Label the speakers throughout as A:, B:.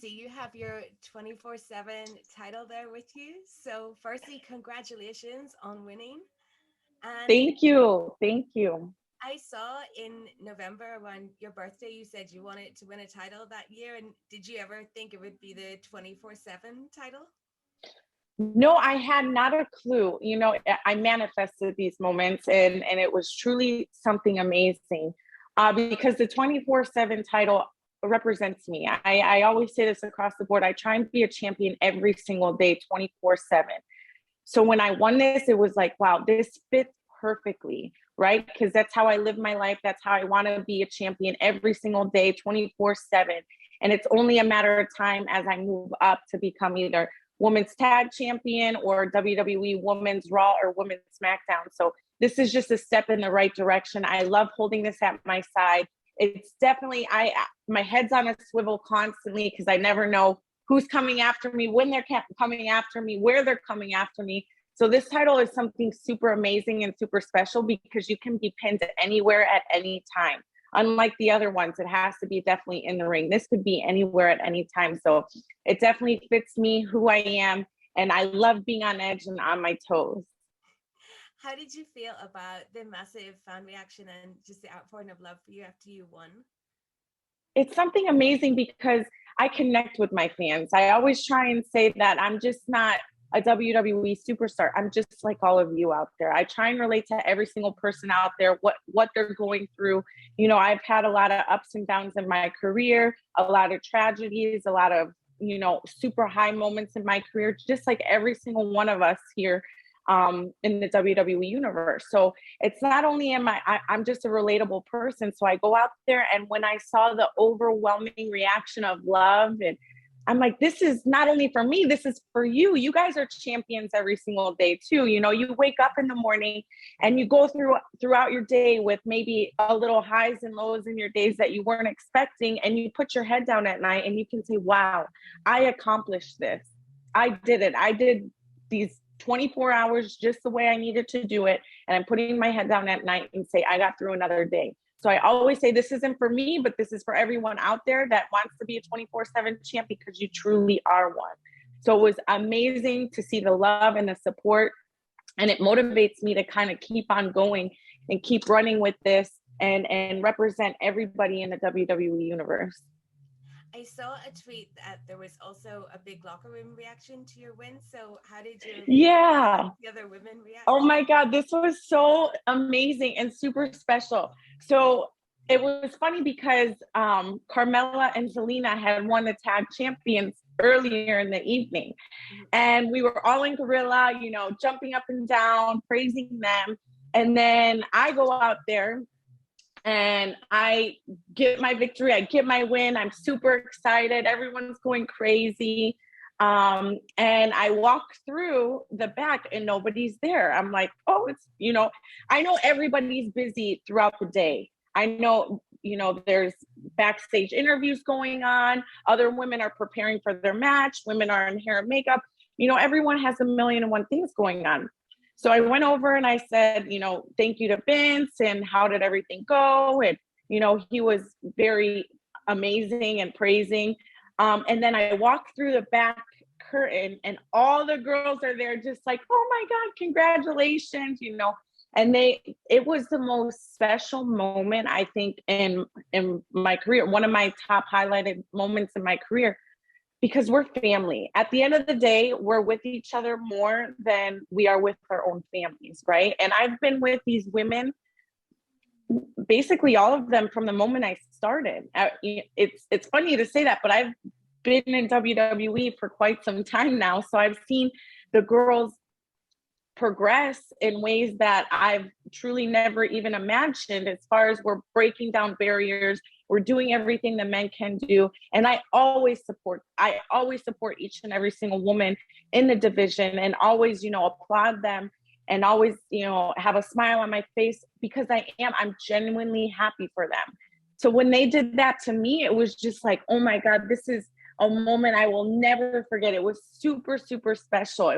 A: see you have your 24/7 title there with you. So, firstly, congratulations on winning. And
B: Thank you. Thank you.
A: I saw in November when your birthday, you said you wanted to win a title that year. And did you ever think it would be the 24/7 title?
B: No, I had not a clue. I manifested these moments, and it was truly something amazing, because the 24/7 title represents me. I always say this across the board. I try and be a champion every single day, 24/7. So when I won this, it was like, wow, this fits perfectly, right? Because that's how I live my life. That's how I want to be a champion every single day, 24/7. And it's only a matter of time as I move up to become either women's tag champion or WWE women's Raw or women's SmackDown. So this is just a step in the right direction. I love holding this at my side. It's definitely, my head's on a swivel constantly because I never know who's coming after me, when they're coming after me, where they're coming after me. So this title is something super amazing and super special because you can be pinned anywhere at any time. Unlike the other ones, it has to be definitely in the ring. This could be anywhere at any time. So it definitely fits me, who I am. And I love being on edge and on my toes.
A: How did you feel about the massive fan reaction and just the outpouring of love for you after you won?
B: It's something amazing because I connect with my fans. I always try and say that I'm just not a WWE superstar. I'm just like all of you out there. I try and relate to every single person out there, what they're going through. I've had a lot of ups and downs in my career, a lot of tragedies, a lot of, super high moments in my career, just like every single one of us here in the WWE universe. So it's not only I'm just a relatable person. So I go out there, and when I saw the overwhelming reaction of love, and I'm like, this is not only for me, this is for you. You guys are champions every single day too. You wake up in the morning and you go throughout your day with maybe a little highs and lows in your days that you weren't expecting. And you put your head down at night and you can say, wow, I accomplished this. I did it. I did these 24 hours just the way I needed to do it. And I'm putting my head down at night and say, I got through another day. So I always say this isn't for me, but this is for everyone out there that wants to be a 24/7 champ because you truly are one. So it was amazing to see the love and the support. And it motivates me to kind of keep on going and keep running with this and represent everybody in the WWE universe.
A: I saw a tweet that there was also a big locker room reaction to your win. So how did the other women react?
B: Oh my God, this was so amazing and super special. So it was funny because Carmella and Zelina had won the tag champions earlier in the evening. And we were all in Gorilla, jumping up and down, praising them. And then I go out there and I get my victory. I get my win. I'm super excited. Everyone's going crazy. And I walk through the back and nobody's there. I'm like, oh, I know everybody's busy throughout the day. I know, there's backstage interviews going on. Other women are preparing for their match. Women are in hair and makeup. Everyone has a million and one things going on. So I went over and I said, thank you to Vince and how did everything go? And, he was very amazing and praising. And then I walked through the back curtain and all the girls are there just like, oh my God, congratulations, and it was the most special moment, I think, in my career, one of my top highlighted moments in my career, because we're family. At the end of the day, we're with each other more than we are with our own families, right? And I've been with these women, basically all of them from the moment I started. It's funny to say that, but I've been in WWE for quite some time now. So I've seen the girls progress in ways that I've truly never even imagined, as far as we're breaking down barriers, we're doing everything the men can do. And I always support each and every single woman in the division, and always, applaud them, and always, have a smile on my face, because I'm genuinely happy for them. So when they did that to me, it was just like, oh my God, this is a moment I will never forget. It was super, super special.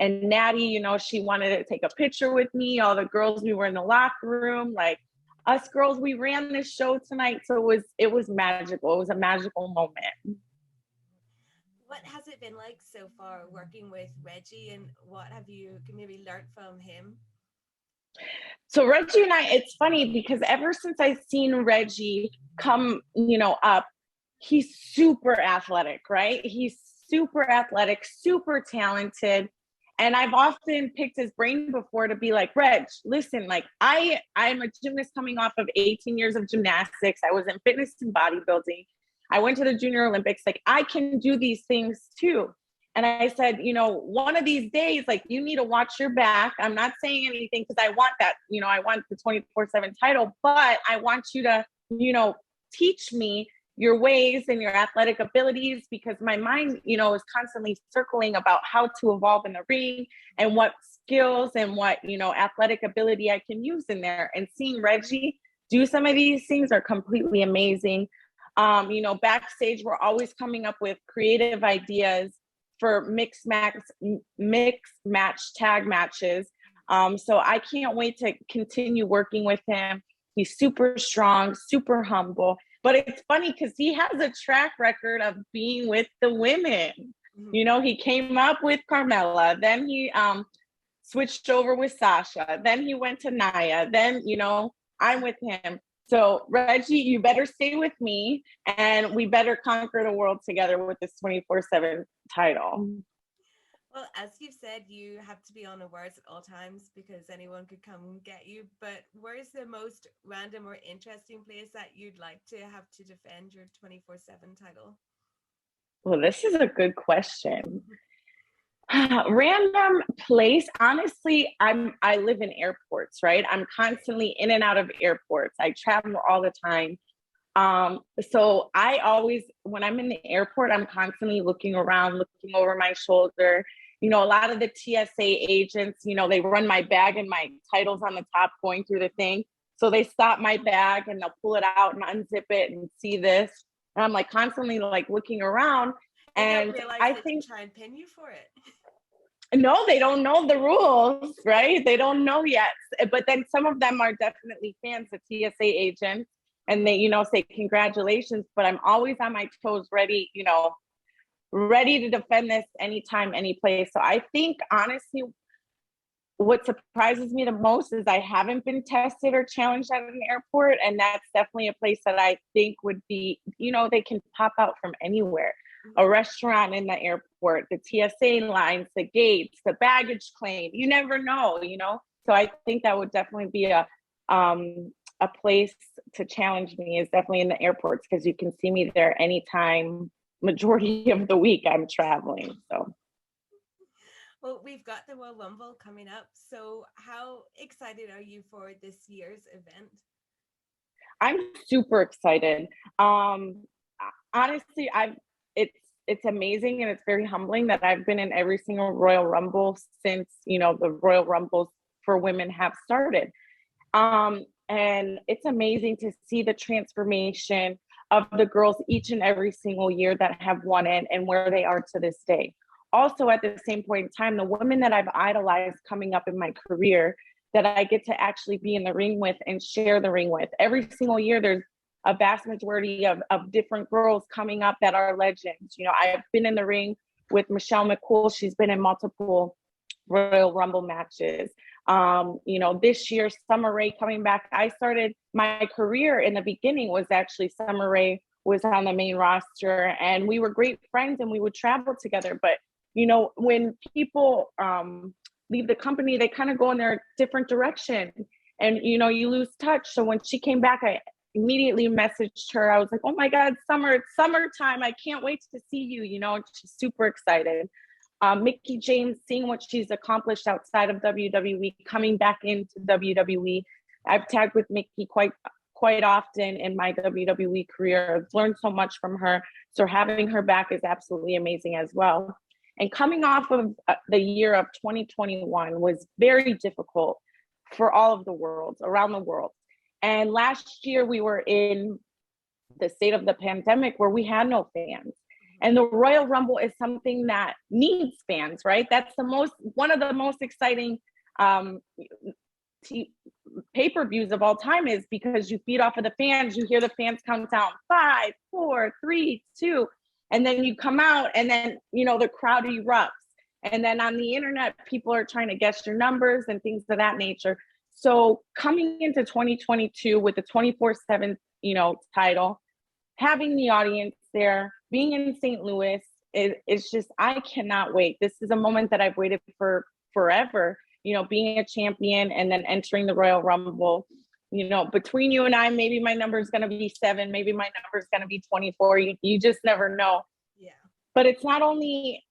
B: And Natty, she wanted to take a picture with me. All the girls, we were in the locker room, like, us girls, we ran this show tonight. So it was magical. It was a magical moment.
A: What has it been like so far working with Reggie, and what have you maybe learned from him?
B: So Reggie and I, it's funny because ever since I've seen Reggie come, up, he's super athletic, right? He's super athletic, super talented. And I've often picked his brain before to be like, Reg, listen, like I'm a gymnast coming off of 18 years of gymnastics. I was in fitness and bodybuilding. I went to the Junior Olympics. Like I can do these things too. And I said, one of these days, like you need to watch your back. I'm not saying anything because I want that, I want the 24/7 title, but I want you to, teach me your ways and your athletic abilities, because my mind, is constantly circling about how to evolve in the ring and what skills and what, athletic ability I can use in there. And seeing Reggie do some of these things are completely amazing. Backstage, we're always coming up with creative ideas for mixed match tag matches. So I can't wait to continue working with him. He's super strong, super humble. But it's funny because he has a track record of being with the women.
A: Mm-hmm.
B: He came up with Carmella, then he switched over with Sasha, then he went to Nia, then, I'm with him. So Reggie, you better stay with me and we better conquer the world together with this 24/7 title.
A: Well, as you've said, you have to be on alerts at all times because anyone could come and get you. But where's the most random or interesting place that you'd like to have to defend your 24/7 title?
B: Well, this is a good question. Random place. Honestly, I live in airports, right? I'm constantly in and out of airports. I travel all the time. So I always, when I'm in the airport, I'm constantly looking around, looking over my shoulder. A lot of the TSA agents, they run my bag and my title's on the top going through the thing. So they stop my bag and they'll pull it out and unzip it and see this. And I'm like constantly like looking around.
A: They don't
B: And
A: realize
B: I
A: they can
B: think,
A: try and pin you for it.
B: no, they don't know the rules, right? They don't know yet. But then some of them are definitely fans of TSA agents and they, say congratulations, but I'm always on my toes, ready, ready to defend this anytime, any place. So I think honestly, what surprises me the most is I haven't been tested or challenged at an airport. And that's definitely a place that I think would be, they can pop out from anywhere. A restaurant in the airport, the TSA lines, the gates, the baggage claim, you never know, So I think that would definitely be a place to challenge me, is definitely in the airports, because you can see me there anytime, majority of the week I'm traveling. So
A: Well, we've got the Royal Rumble coming up. So how excited are you for this year's event?
B: I'm super excited. Honestly, it's amazing and it's very humbling that I've been in every single Royal Rumble since, the Royal Rumbles for women have started. And it's amazing to see the transformation of the girls each and every single year that have won it and where they are to this day. Also, at the same point in time, the women that I've idolized coming up in my career that I get to actually be in the ring with and share the ring with. Every single year, there's a vast majority of different girls coming up that are legends. I've been in the ring with Michelle McCool. She's been in multiple Royal Rumble matches. This year, Summer Rae coming back. I started my career in the beginning was actually Summer Rae was on the main roster and we were great friends and we would travel together. But, when people leave the company, they kind of go in their different direction and, you lose touch. So when she came back, I immediately messaged her. I was like, oh my God, Summer, it's summertime. I can't wait to see you, she's super excited. Mickie James, seeing what she's accomplished outside of WWE, coming back into WWE. I've tagged with Mickie quite often in my WWE career. I've learned so much from her. So having her back is absolutely amazing as well. And coming off of the year of 2021 was very difficult for all of the worlds around the world. And last year we were in the state of the pandemic where we had no fans. And the Royal Rumble is something that needs fans, right? That's one of the most exciting pay-per-views of all time, is because you feed off of the fans. You hear the fans count down 5, 4, 3, 2. And then you come out and then, you know, the crowd erupts. And then on the internet, people are trying to guess your numbers and things of that nature. So coming into 2022 with the 24/7, you know, title, having the audience there, being in St. Louis, it's just, I cannot wait. This is a moment that I've waited for forever, you know, being a champion and then entering the Royal Rumble. You know, between you and I, maybe my number is going to be 7, maybe my number is going to be 24. You just never know.
A: Yeah.
B: But it's not only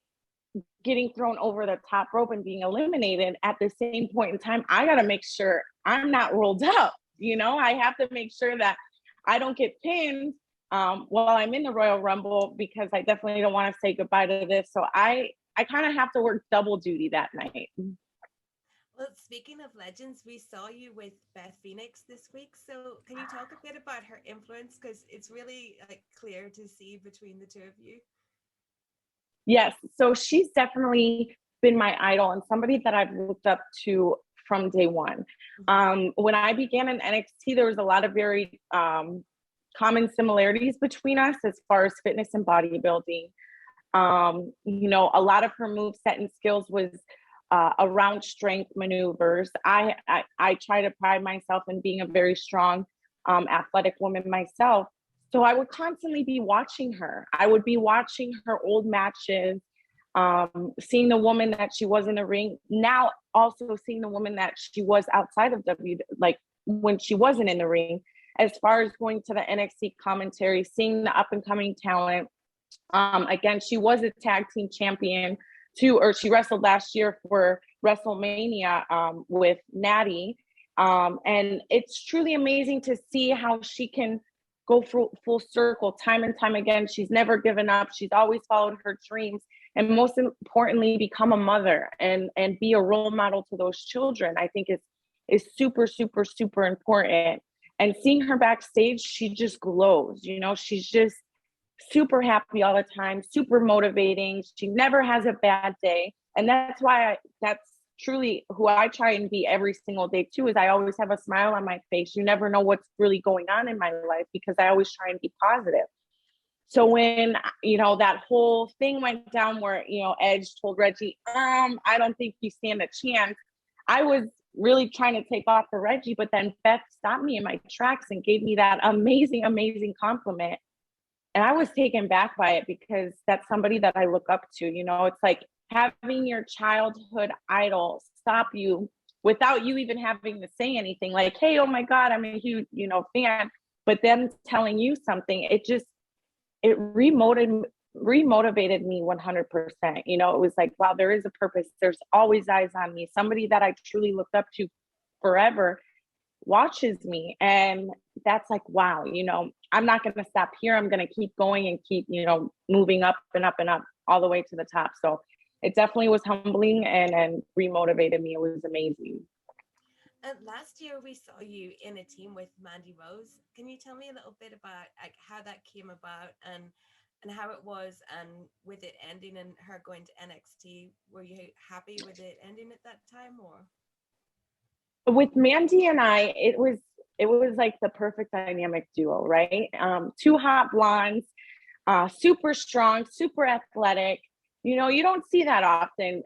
B: getting thrown over the top rope and being eliminated. At the same point in time, I got to make sure I'm not rolled up. You know, I have to make sure that I don't get pinned while I'm in the Royal Rumble, because I definitely don't want to say goodbye to this. So I kind of have to work double duty that night.
A: Well, speaking of legends, we saw you with Beth Phoenix this week. So can you talk a bit about her influence? Because it's really like clear to see between the two of you.
B: Yes. So she's definitely been my idol and somebody that I've looked up to from day one. When I began in NXT, there was a lot of very common similarities between us as far as fitness and bodybuilding. You know, a lot of her moveset and skills was around strength maneuvers. I try to pride myself in being a very strong, athletic woman myself. So I would constantly be watching her. I would be watching her old matches, seeing the woman that she was in the ring. Now also seeing the woman that she was outside of like when she wasn't in the ring, as far as going to the NXT commentary, seeing the up and coming talent. Again, she was a tag team champion too, or she wrestled last year for WrestleMania with Natty. And it's truly amazing to see how she can go full circle time and time again. She's never given up. She's always followed her dreams. And most importantly, become a mother and be a role model to those children, I think is super, super, super important. And seeing her backstage, she just glows, you know, she's just super happy all the time, super motivating. She never has a bad day. And that's why that's truly who I try and be every single day too, is I always have a smile on my face. You never know what's really going on in my life because I always try and be positive. So when, you know, that whole thing went down where, you know, Edge told Reggie, I don't think you stand a chance. I was really trying to take off for Reggie, but then Beth stopped me in my tracks and gave me that amazing, amazing compliment. And I was taken back by it because that's somebody that I look up to. You know, it's like having your childhood idol stop you without you even having to say anything, like, hey, oh my God, I'm a huge, you know, fan. But them telling you something, it remotivated me 100%. You know, it was like, wow, there is a purpose. There's always eyes on me. Somebody that I truly looked up to forever watches me. And that's like, wow, you know, I'm not going to stop here. I'm going to keep going and keep, you know, moving up and up and up all the way to the top. So it definitely was humbling and remotivated me. It was amazing.
A: Last year we saw you in a team with Mandy Rose. Can you tell me a little bit about like how that came about and how it was, and with it ending and her going to NXT, were you happy with it ending at that time? Or
B: with Mandy and I, it was like the perfect dynamic duo, right? Two hot blondes, super strong, super athletic. You know, you don't see that often.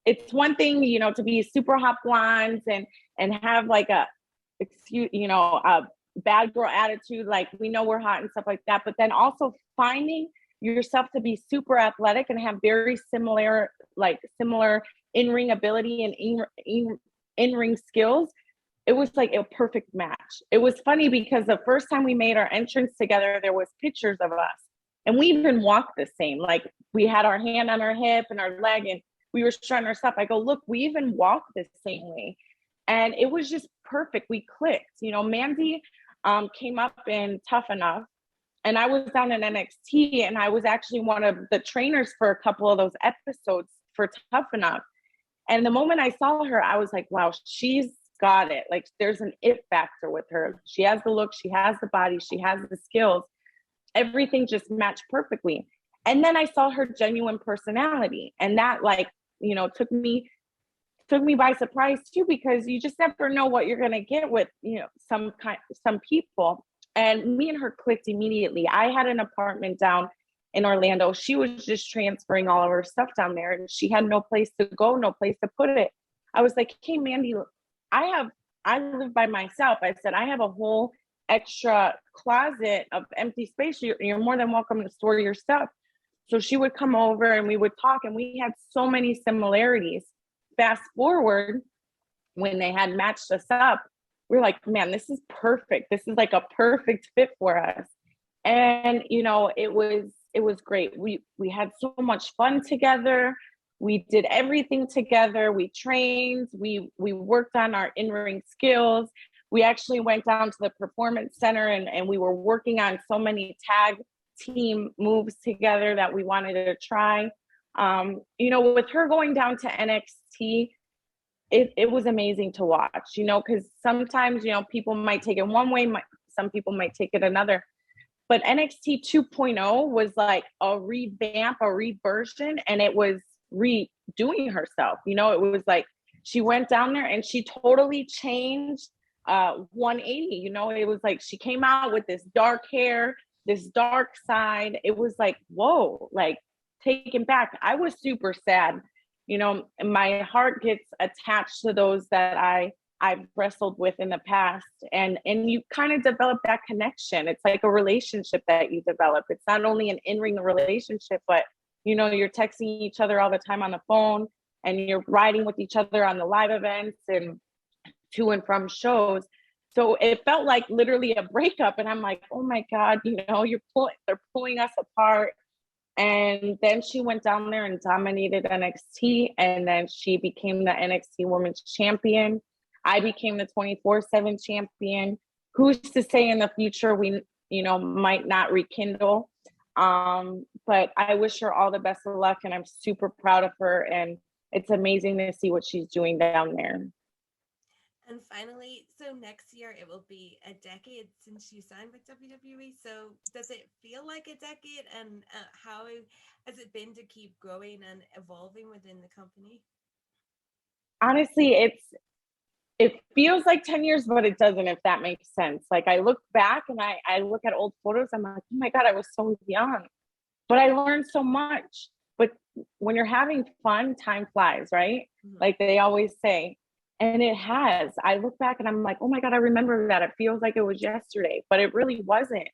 B: It's one thing, you know, to be super hot blondes and have like a bad girl attitude, like we know we're hot and stuff like that. But then also finding yourself to be super athletic and have very similar in-ring ability and in-ring skills. It was like a perfect match. It was funny because the first time we made our entrance together, there was pictures of us and we even walked the same. Like we had our hand on our hip and our leg and we were strutting our stuff. I go, look, we even walk the same way. And it was just perfect. We clicked. You know, Mandy came up in Tough Enough and I was down in NXT and I was actually one of the trainers for a couple of those episodes for Tough Enough. And the moment I saw her, I was like, wow, she's got it. Like there's an it factor with her. She has the look, she has the body, she has the skills. Everything just matched perfectly. And then I saw her genuine personality. And that took me by surprise too, because you just never know what you're gonna get with, some people. And me and her clicked immediately. I had an apartment down in Orlando. She was just transferring all of her stuff down there, and she had no place to go, no place to put it. I was like, hey, Mandy, I live by myself. I said, I have a whole extra closet of empty space. You're more than welcome to store your stuff. So she would come over and we would talk, and we had so many similarities. Fast forward, when they had matched us up, we were like, man, this is perfect. This is like a perfect fit for us. And, you know, it was great. We had so much fun together. We did everything together. We trained, we worked on our in-ring skills. We actually went down to the performance center and we were working on so many tag team moves together that we wanted to try. You know, with her going down to NXT, it was amazing to watch, you know, because sometimes, you know, people might take it one way, some people might take it another. But NXT 2.0 was like a revamp, a reversion, and it was redoing herself. You know, it was like she went down there and she totally changed 180. You know, it was like she came out with this dark hair, this dark side. It was like, whoa, like taken back. I was super sad. You know, my heart gets attached to those that I've wrestled with in the past, and you kind of develop that connection. It's like a relationship that you develop. It's not only an in-ring relationship, but you know, you're texting each other all the time on the phone, and you're riding with each other on the live events and to and from shows. So it felt like literally a breakup, and I'm like, oh my God, you know, they're pulling us apart. And then she went down there and dominated NXT, and then she became the NXT Women's Champion. I became the 24/7 champion. Who's to say in the future we, you know, might not rekindle? But I wish her all the best of luck, and I'm super proud of her. And it's amazing to see what she's doing down there.
A: And finally, so next year it will be a decade since you signed with WWE. So does it feel like a decade? And how has it been to keep growing and evolving within the company?
B: Honestly, it feels like 10 years, but it doesn't, if that makes sense. Like I look back and I look at old photos, I'm like, oh my God, I was so young, but I learned so much. But when you're having fun, time flies, right? Mm-hmm. Like they always say. And it has. I look back and I'm like, oh my God, I remember that. It feels like it was yesterday, but it really wasn't.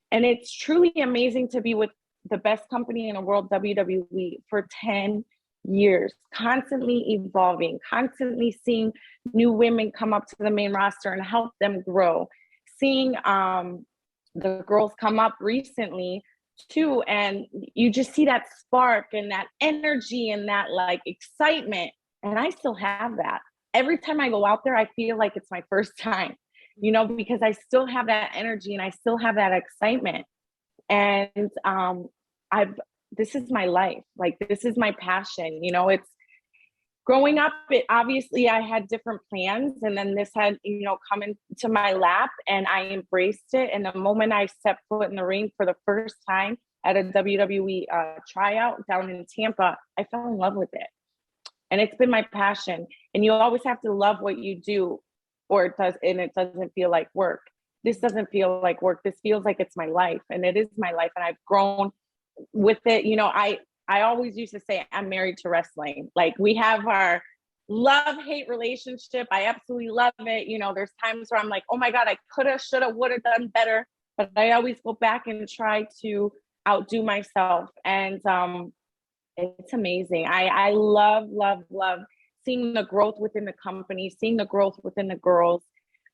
B: And it's truly amazing to be with the best company in the world, WWE, for 10 years, constantly evolving, constantly seeing new women come up to the main roster and help them grow. Seeing the girls come up recently too, and you just see that spark and that energy and that like excitement. And I still have that. Every time I go out there, I feel like it's my first time, you know, because I still have that energy and I still have that excitement. And this is my life. Like, this is my passion. You know, it's growing up, obviously I had different plans, and then this had, you know, come into my lap and I embraced it. And the moment I stepped foot in the ring for the first time at a WWE tryout down in Tampa, I fell in love with it. And it's been my passion. And you always have to love what you do, or it doesn't feel like work. This doesn't feel like work. This feels like it's my life, and it is my life. And I've grown with it. You know, I always used to say I'm married to wrestling. Like, we have our love-hate relationship. I absolutely love it. You know, there's times where I'm like, oh my God, I coulda, shoulda, woulda done better. But I always go back and try to outdo myself. And it's amazing. I love seeing the growth within the company, seeing the growth within the girls.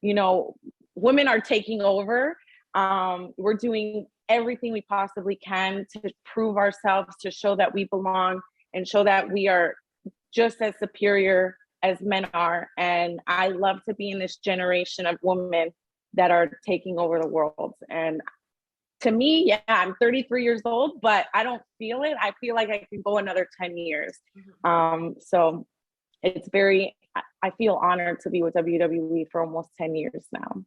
B: You know, women are taking over. We're doing everything we possibly can to prove ourselves, to show that we belong and show that we are just as superior as men are. And I love to be in this generation of women that are taking over the world. And to me, yeah, I'm 33 years old, but I don't feel it. I feel like I can go another 10 years. So I feel honored to be with WWE for almost 10 years now.